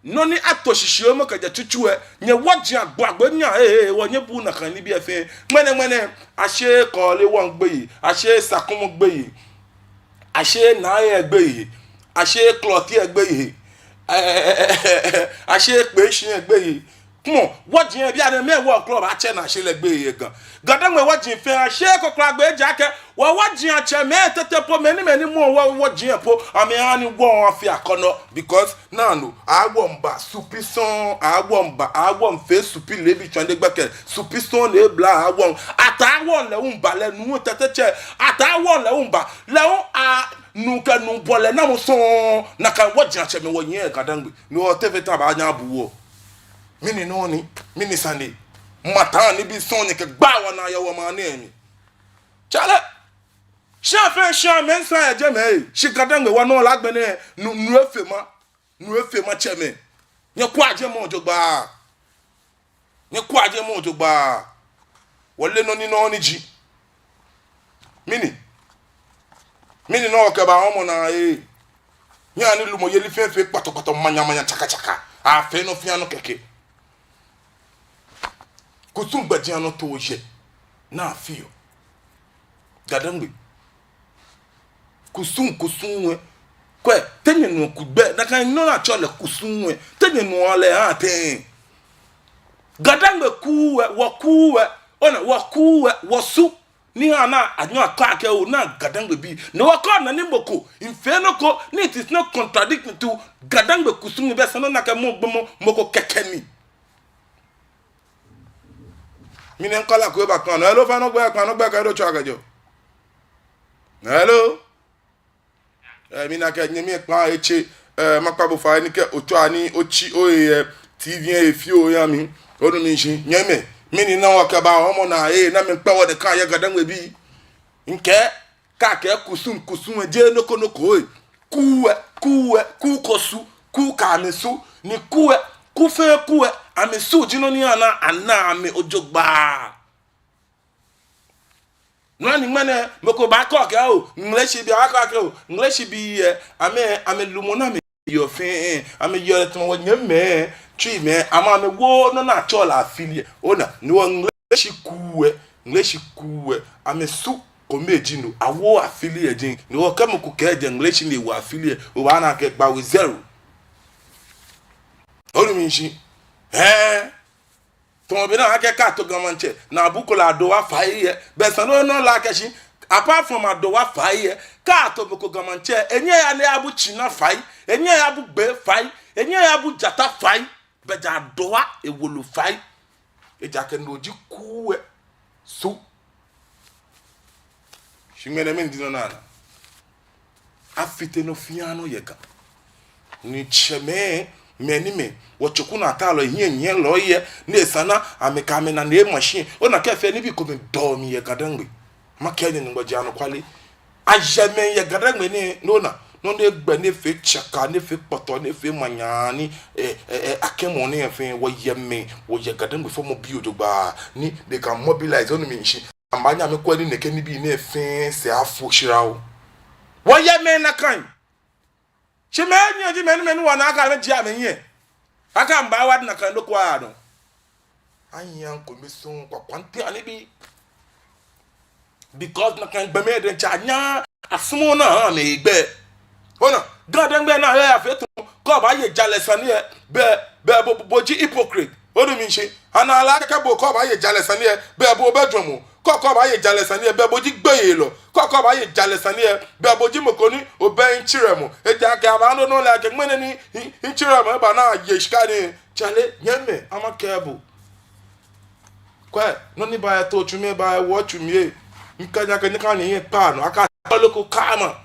noni atoshishio mo kaja tutuwe nye wodji agbagbo nya wo nye bu na kan ni bi efe ngene ase ko le won gbe yi ase sakumu gbe yi ase na ye gbe yi ase cloth ye gbe yi ase pe shin gbe yi mo wodji e bi ade me wo club a che na se le gbe yi gan gadan we wodji fe ase ko kra gbe jake wo wodji a che me tete po meni mo wo wodji e po ami ani wo afi akono because now no agwomba supison agwom fe supi lebi twande gbeke supison le bla agwom atawon le umba le nu tete che atawon le umba le a nu ka nu bole na mo so na kan wodji a che me wo yen gadan gbe ni o teve ta ba nya buwo mini noni mini sande mata ni bi son ni ke gba wa na ya wo ma na emi chale shafe sha mensa eje me shikadangbe wa no lagbe ne nu efema cheme nye kwaje mo jogba wole no ni no ni ji mini no ke ba omo na nya ni lumo yeli fefe patopato manya chaka a fe no fia no keke kusum gbajian no to je na fio gadangbe kusum we kwe tenye no kugbe na kan no na chole kusum we tenye no ale ha ten gadangbe kuwe ona wakuwe wasu ni ana anyo akake o na gadangbe bi no wako na ni moko infeno ko ni it is not contradicting to gadangbe kusum be sano na ka mo moko kekeni minen kala ko ba kan hello fa no gbe ka do cho agajo hello mi na ke nyemi pa eche makpabo fa ni ke oto ani ochi oye TV efio ya mi onu mi shi nyeme mini na wakaba homo na na me pewo de kan ye gadan we bi nke ka ke kusum je noko ku kosu ku kamesu ni ku fe amesu jino ni ana ame ojogba nani mane moko ba ko ke o English bi aka ke o English bi ame lumona me yo fe ame yo to wo nyeme twi me ama me wo no na chola afilie ona ni wo English ku ame su ko meji no awo afilie din ni wo kam ku ke je English ni wo afilie o ba na ke gba we zero onu mi shi ton bi na akeka to gamanche na bukola do wa faiye be sano no la keshi apart from ado wa faiye ka to boko gamanche enye ya ne abu china fai enye ya abu gbe fai enye ya abu jata fai be ja do wa ewolu fai e ja ke no ji kuwe su shimene men dino nana afite no fiano yeka ni cheme menime wochukuna talo hienye loye ne sana amekame na ne machine ona kefe ni bi ko me do mi ye gadangbe makenya ni ngbaji anu kwale ajame ye gadangbe ni nona no ne gbe ne fe chaka ne fe poto ne fe manyani akemo ne fe wo yeme wo ye gadangbe fo mo bi odogba ni they can mobilize on me nshi ambanya me kwani ne keni bi ne fe se afo shirawo wo yeme na kan Chimenya ji menu wana aka me jia menye. Aka mba wad na kan do kwa no. Anyan ko mesun kwa kwante ani bi. Because na kan gbe me de chanya asumo na me igbe. Ona, God ngbe na ya fetu ko ba ye jalesani e be boji hypocrite. Odu mi nse. Ana ala ka bo ko ba ye jalesani e be bo bedroom. Koko ba ye jalesani e be boji gbeye lo. Koko ba ye jalesani e be boji mokoni obe nchiremu. E ja ka ba no la ke mene ni nchiremu ba na ye shikani chale nyeme ama kebu. Kwa no ni ba ya to chume ba ya wo chumie. Nkanya ka nika ni pa no aka loko kama.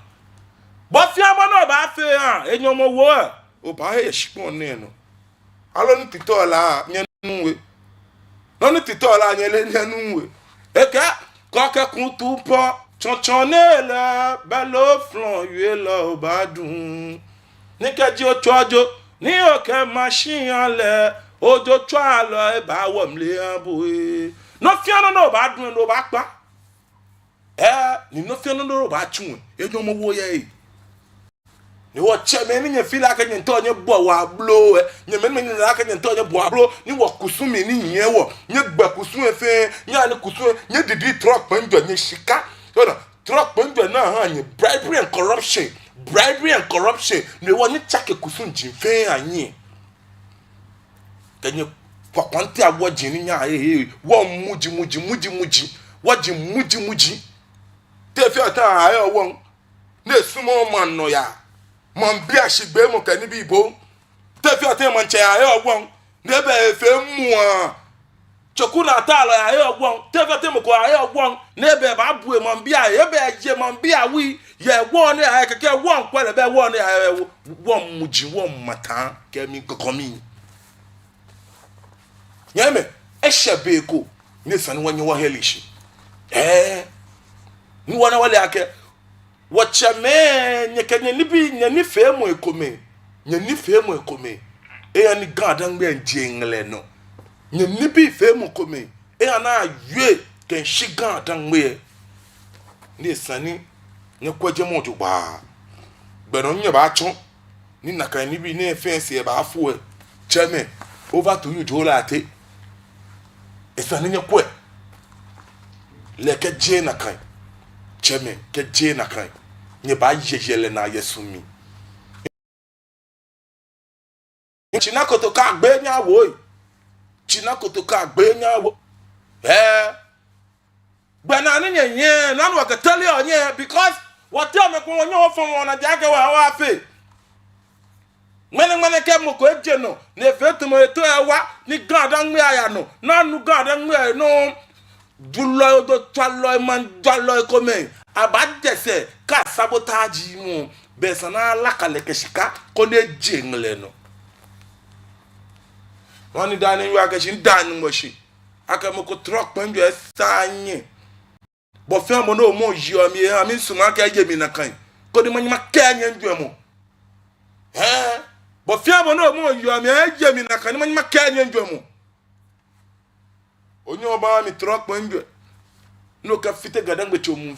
Bo fi amo no ba fe han enyo mo wo o ba ye shipon ne no. Alo ni titola nyenwe. No ni titola nyele nyenwe. Eka koke kuntu po chonchonele belo flon yue lo badun nikeji ochojo ni oke machine le ojo twa lo e ba wo mle abo e no fiano no badun no ba pa ni no fiano no ba chun enyo mo wo ye ni wo cheme ni nye fila ka nye nto nye bo wa blo nye men ni la ka nye nto nye bo blo ni wo kusumi ni nye wo nye gba kusu efe nye ani kusu nye didi truck penjo nye shika so truck penjo na ha nye bribery and corruption ni wo nye chake kusu njinfe anyi kenye kwa kwante awo jini nya wo muji wo ji muji te fi ata ayo won ne sumo man no ya man bi ashigbe mo kan bi bo te fi ata man che ayo won ne be fe mu a chokuna ta lo ayo won te fi ata mo ko ayo won ne be ba bu man bi a ye be je man bi a wi ye won ne ayo keke won kwele be won ne ayo won muji won mata kemi kokomi nyame ehye ko ne sane wonye wo helishi ni wana wale ake wachame nyekenye nibi nyani femu ekome eya ni gadan be njengle no nyani bi femu kome eya na yue ken shigan dan me ni sani nye kwaje mo jo ba gbero nye ba chon ni nakan nibi ne fence e ba afu chame over to you jola ate esani nye kwe leke je nakan cheme ke je nakan nye ba yeyele na yesumi china kotoka gbe nyawo gbana ni nyenye nanu wa katali onye because what you me ko onye ofon wona jage wa fe mene ke mo ko eje no na fetu mo eto ewa ni gadan me aya no nanu gadan me no dulo do twalo man dalo ko me abadese ka sabotage mu besana la kale keshika ko ne jingle no One dining work as in dining machine. I can make a truck when you are signing. But film no more you me, I mean, so I can give me a kind. Go the money my canyon demo. Eh? But film no more you are me, I give me a kind of money my canyon demo. On your bar me truck when you no can fit a garden with your moon,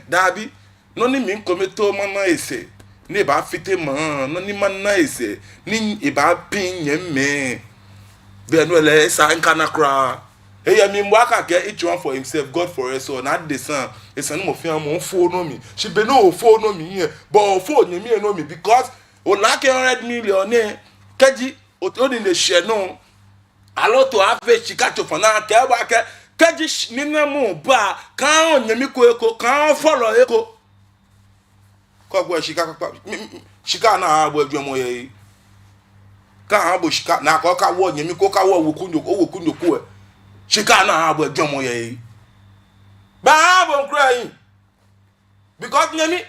Darby. No ni min kometo mama ese. Ni ba fite man, no ni man na ese. Ni e ba pin yemme. Be no le sa nkana kra. E ya mi mwaka ke each one for himself, God for us. So na the son, e san mo fian mo fo no mi. She be no fo no mi here. But fo ni mi no mi because o like 100 million eh. Kaji o to ni le share no. Alo to have chikacho for na ke ba ke kaji ni na mo ba kan onyemi ko eko kan follow eko. Kwa shika na abo adwamo ye ka abo shika na ka wo nyemi ko ka wo wokunyoko shika na abo adwamo ye ba abo crying because nyemi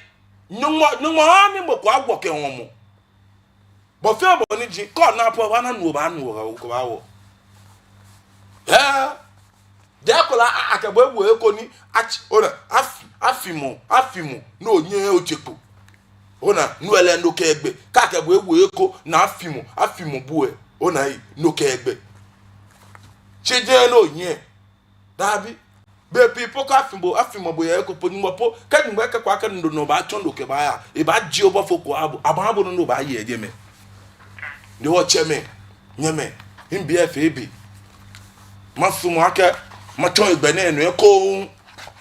numo mi mo kwa gwoke won mo bo fe abo ni ji ko na po wa na nu ba ko ba wo dekola akagbo ewu eko ni ona afimo na onye ochepo ona nuele ndoke egbe ka akagbo ewu eko na afimo buwe ona ndoke egbe cheje no onye dabi be people ka afimo bo ye eko poni mopo ka ni mwe ka kwa ka ndo no ba chondo ke ba ya e ba ji obo foko abo no ba ye ejeme de wo cheme nyeme mbia febi masumu aka macho igbene enu eko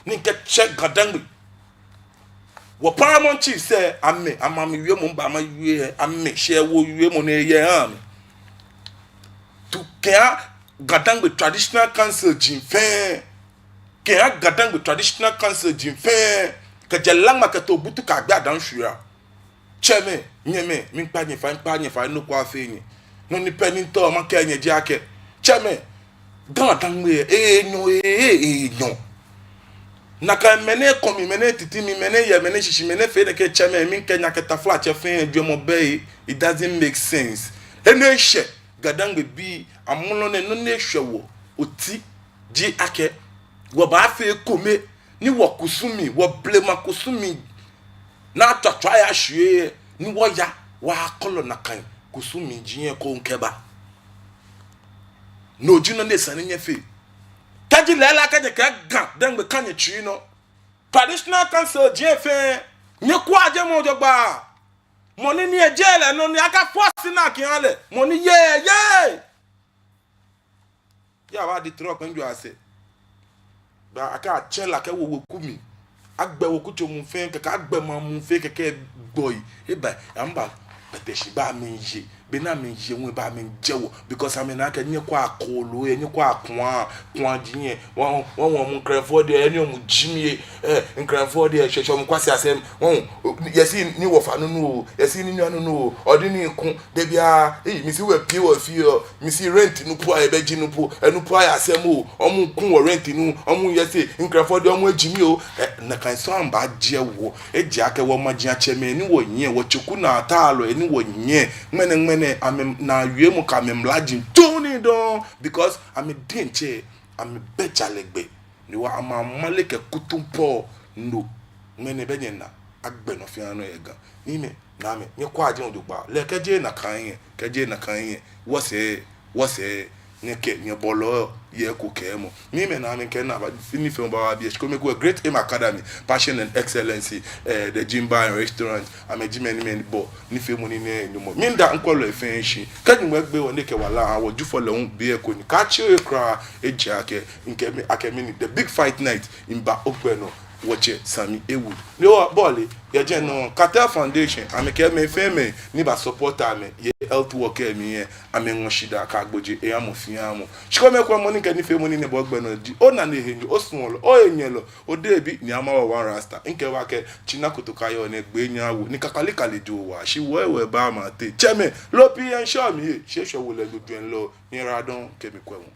ni ke check gadangbe wo paramount chief say amami wie mo ba ma wie amme she wo wie mo na ye am to care gadangbe traditional council jinfe care gadangbe traditional council jinfe ke jelang makato butu ka gba dan hwura cheme nyeme mi pa nyefa no kwa afenyi no ni penin to ma ka nye ji ake cheme gadangbe enyo naka mene komi mene titi mi mene ye mene shishi mene fe ne ke cheme mi kenya keta flat che fe dwemo bay it doesn't make sense ene hye gadangbe bi amuno ne no ne hwewo oti ji ake wo ba fe kome ni wo kusumi wo blema kusumi na twatwa ya hwe ni wo ya wa kolo nakan kusumi jiye ko nkeba no jino ne sane nye fe kaji lela kaje ka gan dangbe kanye chi no traditional council jefe nye kwa je mo jogba money ni ejele no ni aka force na kiale money ye ya ba di truck njo ase ba aka chela ke wo kumi agbe wo kucho mu fe ke ka agbe ma mu fe ke boy e ba amba peteshi ba mi je be na mi je won ba mi jewo because am na ka nye kwa akolo nye kwa akwa jinye won mu Cranford eni o mu jimie Cranford hwehwe mu kwase asem won yesi ni wo fa no no yesi ni nyanu no odi ni ku de bia mi si we pie wo fi mi si rent no po e be ji no po enu po ya asem o mu ku wo rent no o mu yesi Cranford o mu ajimi o na kan so amba jewo eji ake wo magia cheme ni wo nye wo chuku na atalo eni wo nye mene I'm na yemu ka me mlajin tuni don because I'm a denche I'm a becha legbe ni wa ama maleke kutumpo no mene benye na agbe no fiano yega ni me na me nye kwa je odugba le keje na kan yin wose nyeke nye bolo ye ko kemo ni me na me ken na ba fini film ba bi e go Great Aim Academy Passion and Excellency the gym bar and restaurant amejimeni bo ni film ni ne mo mi nda nkolo efenshi kani mo egbe won ke wala awo ju fo lehun bi e ko ni ka chi e kra eji ake nke mi akemi the big fight night in ba ogbeno watch Sami Ewood ni o ball ye je no Cartel Foundation ameke me feme ni ba supporter me ye health worker mi ye amenwo shida ka agboje e amofia amu chiko me kwa money ke ni fe money ne bo ogbeno di o na ne henyu o sunlo o enyelo o debi ni amawa one rasta nke wa ke chinakoto kayo ne gbe nyawo ni kakalikale jo wa shi wewe ba ma te cheme lopi en show mi se so wo le gbogbo en lo ni radon kemi kwewon